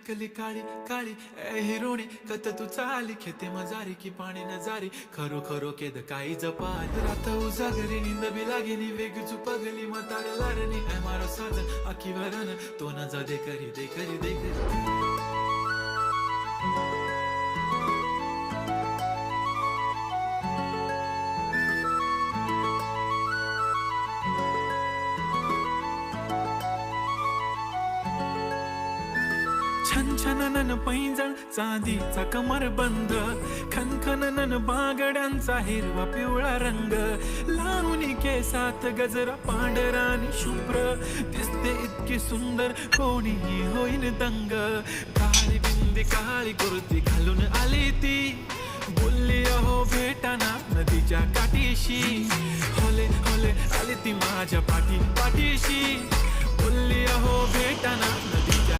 टकली काळी काळी ए हिरोणी कत तू चाली खेते मजारी की पाणी नजारी खरो खरो केद काही जपाल रात उजागरी नींद बी लागेनी वेग चुपगली मतार लारणी ए मारो साधन आखी वरन तो न जा दे करी दे करी दे करी छन छननन पैंजण चांदीचा कमरबंद खनखननन बांगड्यांचा हिरवा पिवळा रंग लावणी केसात गजरा पांढरा आणि शुभ्र दिसते इतकी सुंदर कोणीही होईन दंग काळी बिंदी काळी कुर्ती घालून आली ती बोलली अहो भेटाना नदीच्या काठीशी होले होले आली ती माझ्या पाठीशी बोलली अहो भेटाना नदीच्या